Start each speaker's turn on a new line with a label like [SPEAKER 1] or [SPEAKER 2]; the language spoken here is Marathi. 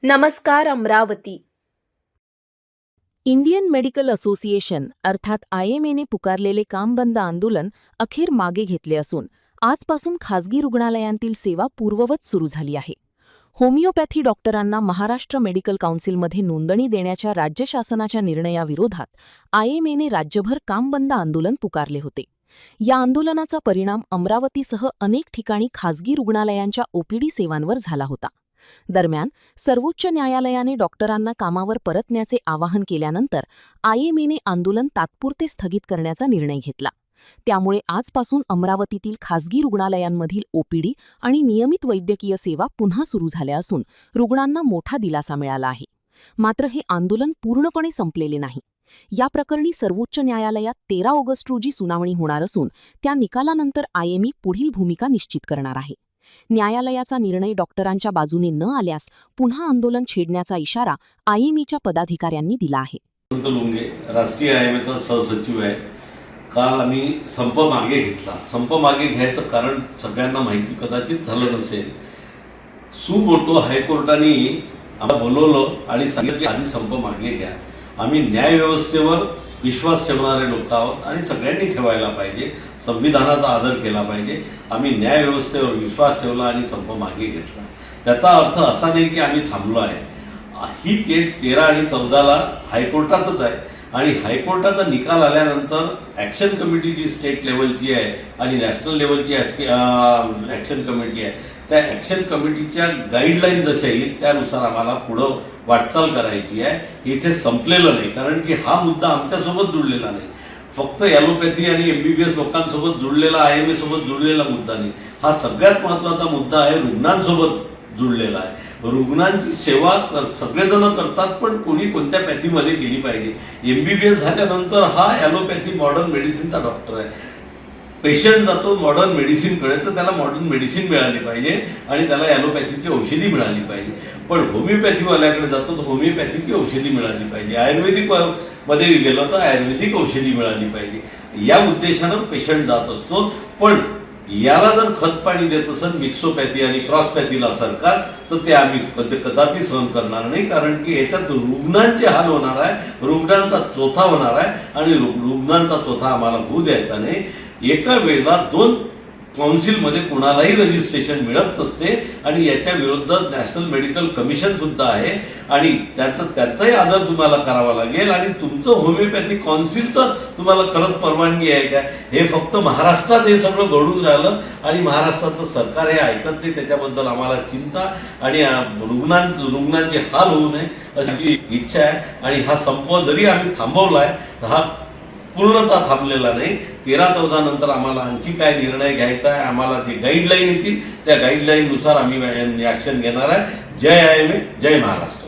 [SPEAKER 1] नमस्कार अमरावती.
[SPEAKER 2] इंडियन मेडिकल असोसिएशन अर्थात IMA ने पुकारलेले कामबंद आंदोलन अखेर मागे घेतले असून आजपासून खासगी रुग्णालयांतील सेवा पूर्ववत सुरू झाली आहे. होमिओपॅथी डॉक्टरांना महाराष्ट्र मेडिकल काउन्सिलमध्ये नोंदणी देण्याच्या राज्य शासनाच्या निर्णयाविरोधात IMA ने राज्यभर कामबंद आंदोलन पुकारले होते. या आंदोलनाचा परिणाम अमरावतीसह अनेक ठिकाणी खासगी रुग्णालयांच्या OPD सेवांवर झाला होता. दरम्यान सर्वोच्च न्यायालयाने डॉक्टरांना कामावर परतण्याचे आवाहन केल्यानंतर IMA ने आंदोलन तात्पुरते स्थगित करण्याचा निर्णय घेतला. त्यामुळे आजपासून अमरावतीतील खासगी रुग्णालयांमधील OPD आणि नियमित वैद्यकीय सेवा पुन्हा सुरू झाल्या असून रुग्णांना मोठा दिलासा मिळाला आहे. मात्र हे आंदोलन पूर्णपणे संपलेले नाही. या प्रकरणी सर्वोच्च न्यायालयात 13 ऑगस्ट रोजी सुनावणी होणार असून त्या निकालानंतर IMA पुढील भूमिका निश्चित करणार आहे. न्यायालयाचा निर्णय डॉक्टरांच्या बाजूने न आल्यास पुन्हा आंदोलन छेडण्याचा इशारा IMAच्या पदाधिकाऱ्यांनी दिला आहे.
[SPEAKER 3] लुंगे राष्ट्रीय IMAचा सहसचिव आहे. काल आम्ही संप मागे घेतला. संप मागे घ्यायचं कारण सगळ्यांना माहिती कदाचित झालं नसेल. सुमोटो हायकोर्टाने आम्हाला बोलवलं आणि सांगितलं की आधी संप मागे घ्या. आम्ही न्यायव्यवस्थेवर विश्वास ठेवणारे लोक आहोत आणि सगळ्यांनी ठेवायला पाहिजे. संविधानाचा आदर केला पाहिजे. आम्ही न्यायव्यवस्थेवर विश्वास ठेवला आणि संप मागे घेतला. त्याचा अर्थ असा नाही की आम्ही थांबलो आहे. ही केस 13 आणि 14ला हायकोर्टातच आहे आणि हायकोर्टाचा निकाल आल्यानंतर ॲक्शन कमिटी जी स्टेट लेवलची आहे आणि नॅशनल लेवलची ॲक्शन कमिटी आहे, त्या ॲक्शन कमिटीच्या गाईडलाईन जशा येईल त्यानुसार आम्हाला पुढं वाटचाल करायची आहे. इथे संपलेलं नाही, कारण की हा मुद्दा आमच्यासोबत जुळलेला नाही. फक्त ॲलोपॅथी आणि MBBS लोकांसोबत जुळलेला IMA सोबत जुळलेला मुद्दा नाही. हा सगळ्यात महत्त्वाचा मुद्दा आहे, रुग्णांसोबत जुळलेला आहे. रुग्णांची सेवा सगळेजण करतात, पण कोणी कोणत्या पॅथीमध्ये केली पाहिजे. MBBS झाल्यानंतर हा ॲलोपॅथी मॉडर्न मेडिसिनचा डॉक्टर आहे. पेशंट जातो मॉडर्न मेडिसिनकडे, तर त्याला मॉडर्न मेडिसिन मिळाली पाहिजे आणि त्याला ॲलोपॅथीची औषधी मिळाली पाहिजे. पण होमिओपॅथीवाल्याकडे जातो तर होमिओपॅथीची औषधी मिळाली पाहिजे. आयुर्वेदिक मध्ये गेलं तर आयुर्वेदिक औषधी मिळाली पाहिजे. या उद्देशानं पेशंट जात असतो. पण याला जर खतपाणी देत असेल मिक्सोपॅथी आणि क्रॉसपॅथीला सरकार, तर ते आम्ही कदापि सहन करणार नाही. कारण की याच्यात रुग्णांचे हाल होणार आहे, रुग्णांचा चोथा होणार आहे आणि रुग्णांचा चोथा आम्हाला होऊ द्यायचा नाही. एका वेळेला 2 काउन्सिलमध्ये कुणालाही रजिस्ट्रेशन मिळत नसते आणि याच्या विरोधात नॅशनल मेडिकल कमिशन सुद्धा आहे आणि त्याचाही आदर तुम्हाला करावा लागेल. आणि तुमचं होमिओपॅथी काउन्सिलचं तुम्हाला खरंच परवानगी आहे का? हे फक्त महाराष्ट्रात हे सगळं घडून राहिलं आणि महाराष्ट्राचं सरकार हे ऐकत नाही. त्याच्याबद्दल आम्हाला चिंता आणि रुग्णांचे हाल होऊ नये अशी इच्छा आहे. आणि हा संप जरी आम्ही थांबवला आहे, हा पूर्णतः थांबलेला नाही. 13-14 नंतर आम्हाला आणखी काय निर्णय घ्यायचा आहे, आम्हाला जे गाईडलाईन येतील त्या गाईडलाईननुसार आम्ही ॲक्शन घेणार आहे. जय IMA, जय महाराष्ट्र.